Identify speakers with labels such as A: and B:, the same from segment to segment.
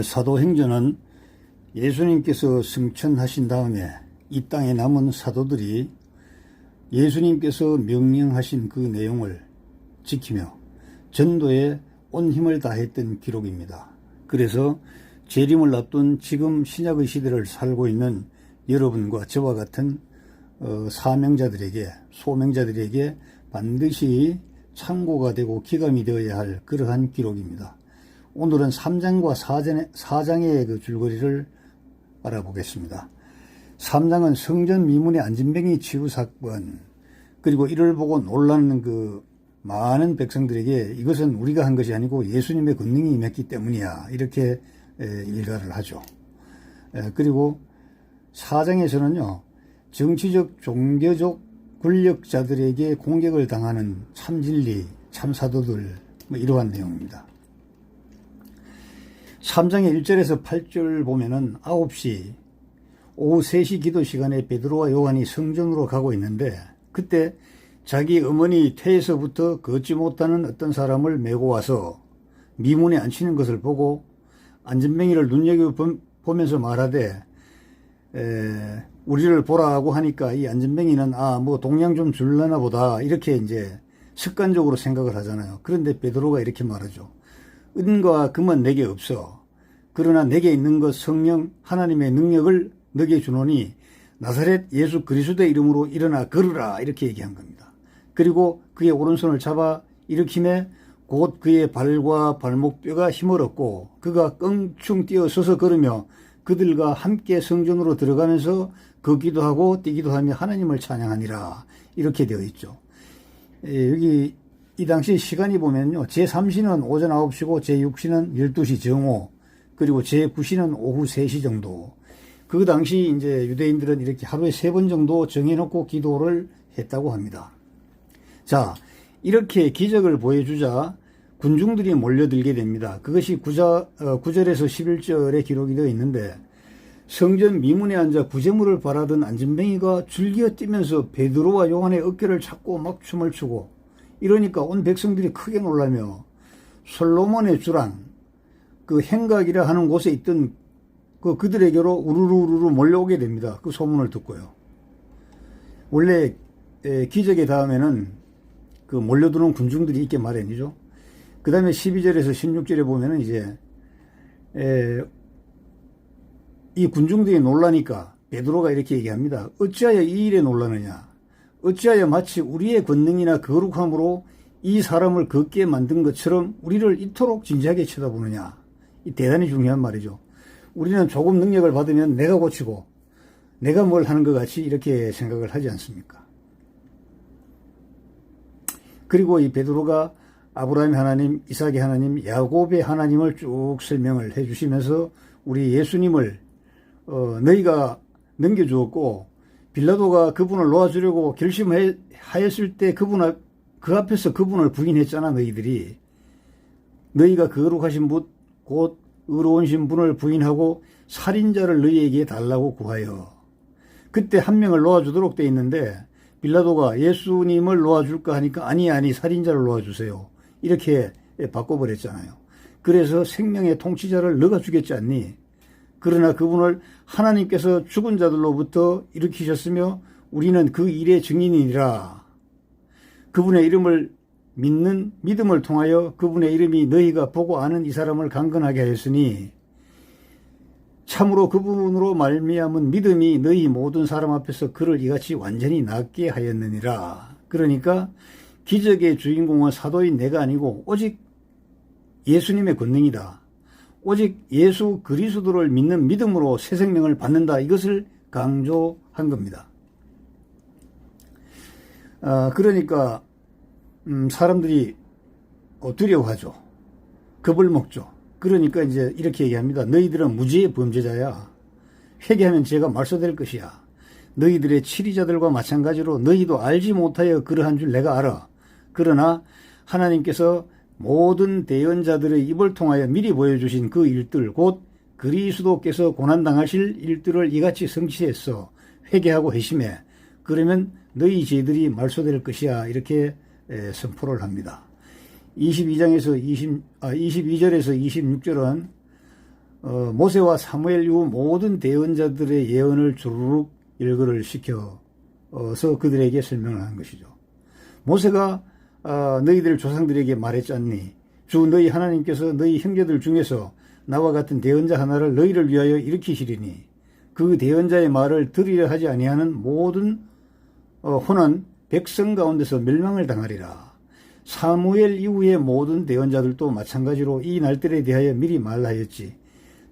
A: 사도행전은 예수님께서 승천하신 다음에 이 땅에 남은 사도들이 예수님께서 명령하신 그 내용을 지키며 전도에 온 힘을 다했던 기록입니다. 그래서 재림을 앞둔 지금 신약의 시대를 살고 있는 여러분과 저와 같은 사명자들에게, 소명자들에게 반드시 참고가 되고 기감이 되어야 할 그러한 기록입니다. 오늘은 3장과 4장의 그 줄거리를 알아보겠습니다. 3장은 성전 미문의 안진뱅이 치유 사건, 그리고 이를 보고 놀라는 그 많은 백성들에게 이것은 우리가 한 것이 아니고 예수님의 권능이 임했기 때문이야, 이렇게 일가를 하죠. 그리고 4장에서는요, 정치적, 종교적 권력자들에게 공격을 당하는 참진리, 참사도들, 이러한 내용입니다. 3장의 1절에서 8절 보면은 9시, 오후 3시 기도 시간에 베드로와 요한이 성전으로 가고 있는데, 그때 자기 어머니 태에서부터 걷지 못하는 어떤 사람을 메고 와서 미문에 앉히는 것을 보고 안진뱅이를 눈여겨보면서 말하되, 우리를 보라고 하니까 이 안진뱅이는 뭐 동양 좀 줄려나 보다, 이렇게 이제 습관적으로 생각을 하잖아요. 그런데 베드로가 이렇게 말하죠. 은과 금은 내게 없어. 그러나 내게 있는 것 성령 하나님의 능력을 너게 주노니 나사렛 예수 그리스도의 이름으로 일어나 걸으라, 이렇게 얘기한 겁니다. 그리고 그의 오른손을 잡아 일으킴에 곧 그의 발과 발목뼈가 힘을 얻고 그가 껑충 뛰어 서서 걸으며 그들과 함께 성전으로 들어가면서 걷기도 하고 뛰기도 하며 하나님을 찬양하니라, 이렇게 되어 있죠. 여기 이 당시 시간이 보면요, 제3시는 오전 9시고 제6시는 12시 정오, 그리고 제9시는 오후 3시 정도. 그 당시 이제 유대인들은 이렇게 하루에 3번 정도 정해놓고 기도를 했다고 합니다. 자, 이렇게 기적을 보여주자 군중들이 몰려들게 됩니다. 그것이 9절에서 11절에 기록이 되어 있는데, 성전 미문에 앉아 구제물을 바라던 안진뱅이가 줄기어 뛰면서 베드로와 요한의 어깨를 잡고 막 춤을 추고, 이러니까 온 백성들이 크게 놀라며 솔로몬의 주랑 그 행각이라 하는 곳에 있던 그들에게로 우르르 몰려오게 됩니다. 그 소문을 듣고요. 원래 기적의 다음에는 그 몰려드는 군중들이 있게 마련이죠. 그 다음에 12절에서 16절에 보면은 이제 이 군중들이 놀라니까 베드로가 이렇게 얘기합니다. 어찌하여 이 일에 놀라느냐? 어찌하여 마치 우리의 권능이나 거룩함으로 이 사람을 걷게 만든 것처럼 우리를 이토록 진지하게 쳐다보느냐? 이 대단히 중요한 말이죠. 우리는 조금 능력을 받으면 내가 고치고 내가 뭘 하는 것 같이 이렇게 생각을 하지 않습니까? 그리고 이 베드로가 아브라함의 하나님, 이삭의 하나님, 야곱의 하나님을 쭉 설명을 해 주시면서 우리 예수님을 너희가 넘겨주었고, 빌라도가 그분을 놓아주려고 결심하였을 때 그 앞에서 그분을 부인했잖아. 너희들이, 너희가 거룩하신 분 곧 의로우신 분을 부인하고 살인자를 너희에게 달라고 구하여. 그때 한 명을 놓아주도록 돼 있는데 빌라도가 예수님을 놓아줄까 하니까 아니 살인자를 놓아주세요, 이렇게 바꿔버렸잖아요. 그래서 생명의 통치자를 너가 죽였지 않니? 그러나 그분을 하나님께서 죽은 자들로부터 일으키셨으며 우리는 그 일의 증인이니라. 그분의 이름을 믿는 믿음을 통하여 그분의 이름이 너희가 보고 아는 이 사람을 강건하게 하였으니 참으로 그분으로 말미암은 믿음이 너희 모든 사람 앞에서 그를 이같이 완전히 낫게 하였느니라. 그러니까 기적의 주인공은 사도인 내가 아니고 오직 예수님의 권능이다. 오직 예수 그리스도를 믿는 믿음으로 새 생명을 받는다. 이것을 강조한 겁니다. 그러니까 사람들이 두려워하죠. 겁을 먹죠. 그러니까 이제 이렇게 얘기합니다. 너희들은 무지의 범죄자야. 회개하면 죄가 말소될 것이야. 너희들의 치리자들과 마찬가지로 너희도 알지 못하여 그러한 줄 내가 알아. 그러나 하나님께서 모든 대언자들의 입을 통하여 미리 보여주신 그 일들, 곧 그리스도께서 고난당하실 일들을 이같이 성취했어. 회개하고 회심해. 그러면 너희 죄들이 말소될 것이야. 이렇게 선포를 합니다. 22절에서 26절은 모세와 사무엘 이후 모든 대언자들의 예언을 주르륵 일거를 시켜서 그들에게 설명을 하는 것이죠. 모세가 너희들 조상들에게 말했지 않니? 주 너희 하나님께서 너희 형제들 중에서 나와 같은 대언자 하나를 너희를 위하여 일으키시리니 그 대언자의 말을 들으려 하지 아니하는 모든 혼은 백성 가운데서 멸망을 당하리라. 사무엘 이후의 모든 대언자들도 마찬가지로 이 날들에 대하여 미리 말하였지.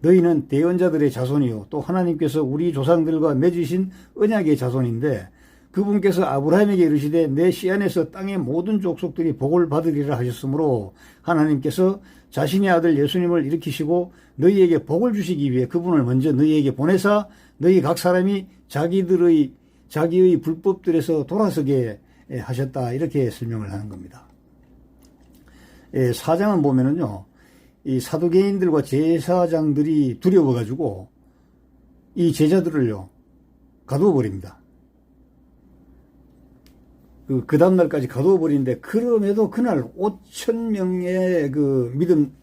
A: 너희는 대언자들의 자손이요 또 하나님께서 우리 조상들과 맺으신 언약의 자손인데 그분께서 아브라함에게 이르시되 내 씨 안에서 땅의 모든 족속들이 복을 받으리라 하셨으므로 하나님께서 자신의 아들 예수님을 일으키시고 너희에게 복을 주시기 위해 그분을 먼저 너희에게 보내사 너희 각 사람이 자기의 불법들에서 돌아서게 하셨다. 이렇게 설명을 하는 겁니다. 사장은 보면은요, 이 사두개인들과 제사장들이 두려워가지고 이 제자들을요, 가두어 버립니다. 그 다음날까지 가두어 버리는데, 그럼에도 그날 5,000명의 그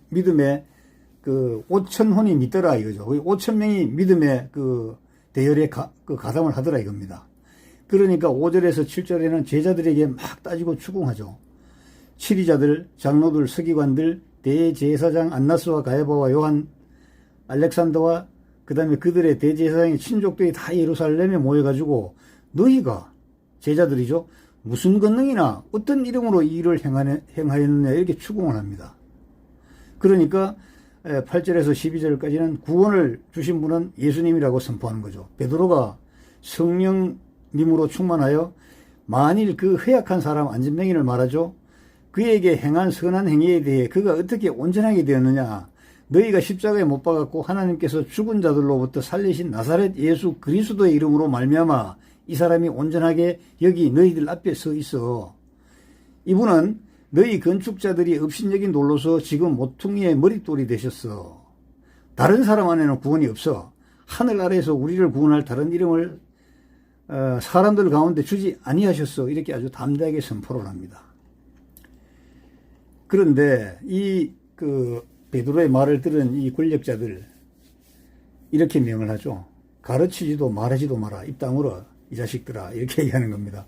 A: 믿음에 그 5,000혼이 믿더라 이거죠. 5,000명이 믿음의 그 대열에 가담을 하더라 이겁니다. 그러니까 5절에서 7절에는 제자들에게 막 따지고 추궁하죠. 치리자들, 장로들, 서기관들, 대제사장 안나스와 가야바와 요한, 알렉산더와 그 다음에 그들의 대제사장의 친족들이 다 예루살렘에 모여가지고 너희가 제자들이죠. 무슨 권능이나 어떤 이름으로 이 일을 행하였느냐 이렇게 추궁을 합니다. 그러니까 8절에서 12절까지는 구원을 주신 분은 예수님이라고 선포하는 거죠. 베드로가 성령님으로 충만하여 만일 그 허약한 사람 안진뱅이를 말하죠. 그에게 행한 선한 행위에 대해 그가 어떻게 온전하게 되었느냐. 너희가 십자가에 못 박았고 하나님께서 죽은 자들로부터 살리신 나사렛 예수 그리스도의 이름으로 말미암아 이 사람이 온전하게 여기 너희들 앞에 서 있어. 이분은 너희 건축자들이 업신여긴 돌로서 지금 모퉁이의 머릿돌이 되셨어. 다른 사람 안에는 구원이 없어. 하늘 아래에서 우리를 구원할 다른 이름을 사람들 가운데 주지 아니하셨어. 이렇게 아주 담대하게 선포를 합니다. 그런데 이 베드로의 말을 들은 이 권력자들 이렇게 명을 하죠. 가르치지도 말하지도 마라. 입 다물어 이 자식들아. 이렇게 얘기하는 겁니다.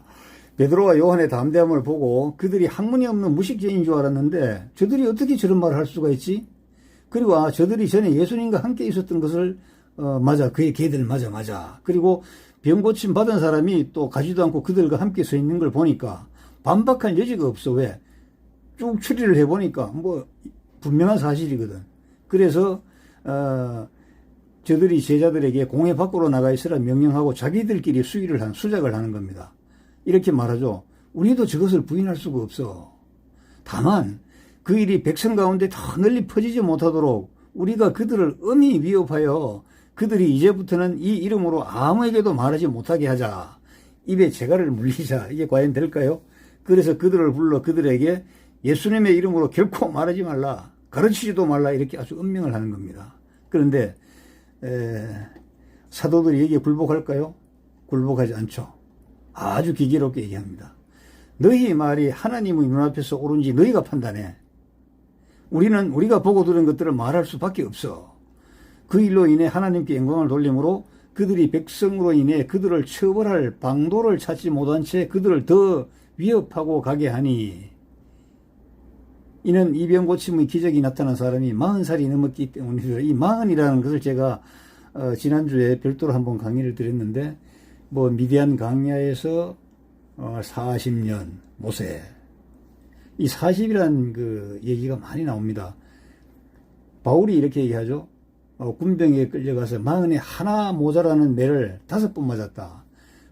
A: 베드로와 요한의 담대함을 보고 그들이 학문이 없는 무식죄인 줄 알았는데 저들이 어떻게 저런 말을 할 수가 있지? 그리고 저들이 전에 예수님과 함께 있었던 것을 맞아. 그의 걔들 맞아. 그리고 병 고침 받은 사람이 또 가지도 않고 그들과 함께 서 있는 걸 보니까 반박할 여지가 없어. 왜? 쭉 추리를 해보니까 뭐 분명한 사실이거든. 그래서 저들이 제자들에게 공회 밖으로 나가 있으라 명령하고 자기들끼리 수작을 하는 겁니다. 이렇게 말하죠. 우리도 저것을 부인할 수가 없어. 다만 그 일이 백성 가운데 더 널리 퍼지지 못하도록 우리가 그들을 엄히 위협하여 그들이 이제부터는 이 이름으로 아무에게도 말하지 못하게 하자. 입에 재갈을 물리자. 이게 과연 될까요? 그래서 그들을 불러 그들에게 예수님의 이름으로 결코 말하지 말라. 가르치지도 말라. 이렇게 아주 엄명을 하는 겁니다. 그런데 사도들이 여기에 굴복할까요? 굴복하지 않죠. 아주 기계롭게 얘기합니다. 너희 말이 하나님의 눈앞에서 옳은지 너희가 판단해. 우리가 보고 들은 것들을 말할 수밖에 없어. 그 일로 인해 하나님께 영광을 돌림으로 그들이 백성으로 인해 그들을 처벌할 방도를 찾지 못한 채 그들을 더 위협하고 가게 하니 이는 이 병 고침의 기적이 나타난 사람이 40살이 넘었기 때문이다. 이 40이라는 것을 제가 지난주에 별도로 한번 강의를 드렸는데 뭐 미디안 강야에서 40년 모세 이 40이라는 그 얘기가 많이 나옵니다. 바울이 이렇게 얘기하죠. 군병에 끌려가서 40에 하나 모자라는 매를 5번 맞았다.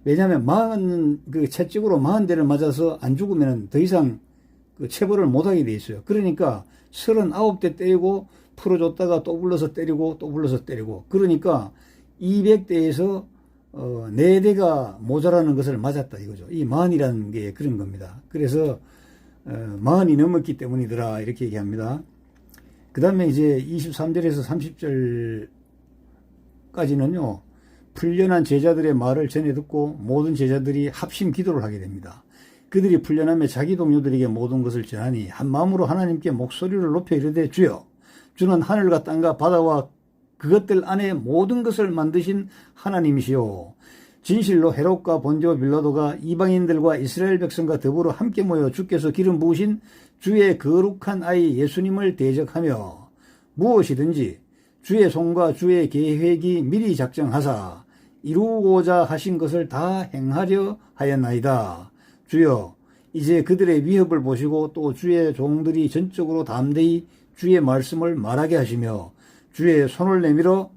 A: 왜냐하면 채찍으로 40대를 맞아서 안 죽으면 더 이상 그 체벌을 못하게 돼 있어요. 그러니까 39대 때리고 풀어줬다가 또 불러서 때리고 또 불러서 때리고 그러니까 200대에서 4대가 모자라는 것을 맞았다 이거죠. 이 40이라는 게 그런 겁니다. 그래서 40이 넘었기 때문이더라 이렇게 얘기합니다. 그 다음에 이제 23절에서 30절까지는요. 풀려난 제자들의 말을 전해 듣고 모든 제자들이 합심 기도를 하게 됩니다. 그들이 풀려나며 자기 동료들에게 모든 것을 전하니 한 마음으로 하나님께 목소리를 높여 이르되 주여 주는 하늘과 땅과 바다와 그것들 안에 모든 것을 만드신 하나님이시요 진실로 헤롯과 본디오 빌라도가 이방인들과 이스라엘 백성과 더불어 함께 모여 주께서 기름 부으신 주의 거룩한 아이 예수님을 대적하며 무엇이든지 주의 손과 주의 계획이 미리 작정하사 이루고자 하신 것을 다 행하려 하였나이다. 주여 이제 그들의 위협을 보시고 또 주의 종들이 전적으로 담대히 주의 말씀을 말하게 하시며 주의 손을 내밀어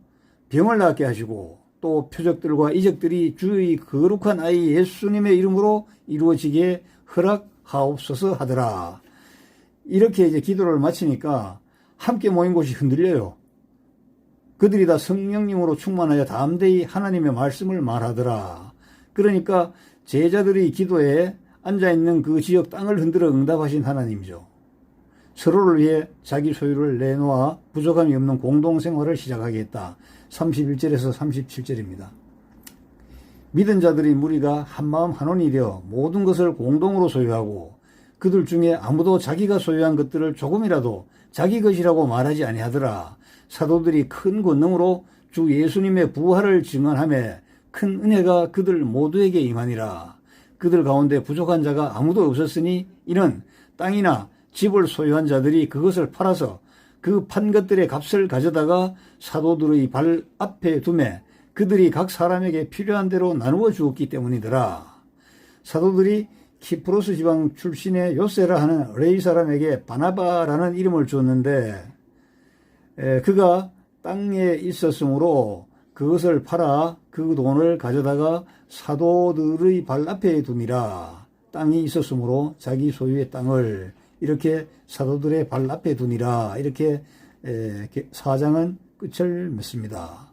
A: 병을 낫게 하시고 또 표적들과 이적들이 주의 거룩한 아이 예수님의 이름으로 이루어지게 허락하옵소서 하더라. 이렇게 이제 기도를 마치니까 함께 모인 곳이 흔들려요. 그들이 다 성령님으로 충만하여 담대히 하나님의 말씀을 말하더라. 그러니까 제자들의 기도에 앉아있는 그 지역 땅을 흔들어 응답하신 하나님이죠. 서로를 위해 자기 소유를 내놓아 부족함이 없는 공동생활을 시작하겠다. 31절에서 37절입니다. 믿은 자들의 무리가 한마음 한원이 되어 모든 것을 공동으로 소유하고 그들 중에 아무도 자기가 소유한 것들을 조금이라도 자기 것이라고 말하지 아니하더라. 사도들이 큰 권능으로 주 예수님의 부활을 증언하며 큰 은혜가 그들 모두에게 임하니라. 그들 가운데 부족한 자가 아무도 없었으니 이는 땅이나 집을 소유한 자들이 그것을 팔아서 그 판 것들의 값을 가져다가 사도들의 발 앞에 두매 그들이 각 사람에게 필요한 대로 나누어 주었기 때문이더라. 사도들이 키프로스 지방 출신의 요세라 하는 레이 사람에게 바나바라는 이름을 줬는데 그가 땅에 있었으므로 그것을 팔아 그 돈을 가져다가 사도들의 발 앞에 두니라. 땅이 있었으므로 자기 소유의 땅을 이렇게 사도들의 발 앞에 두니라. 이렇게 4장은 끝을 맺습니다.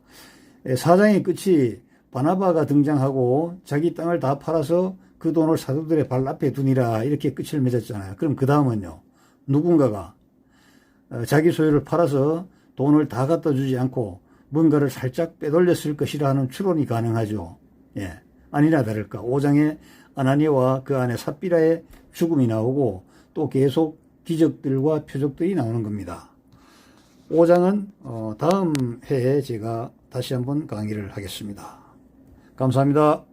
A: 4장의 끝이 바나바가 등장하고 자기 땅을 다 팔아서 그 돈을 사도들의 발 앞에 두니라. 이렇게 끝을 맺었잖아요. 그럼 그 다음은요. 누군가가 자기 소유를 팔아서 돈을 다 갖다 주지 않고 뭔가를 살짝 빼돌렸을 것이라 하는 추론이 가능하죠. 예. 아니나 다를까. 5장에 아나니아와 그 안에 삽비라의 죽음이 나오고 또 계속 기적들과 표적들이 나오는 겁니다. 5장은 다음 해에 제가 다시 한번 강의를 하겠습니다. 감사합니다.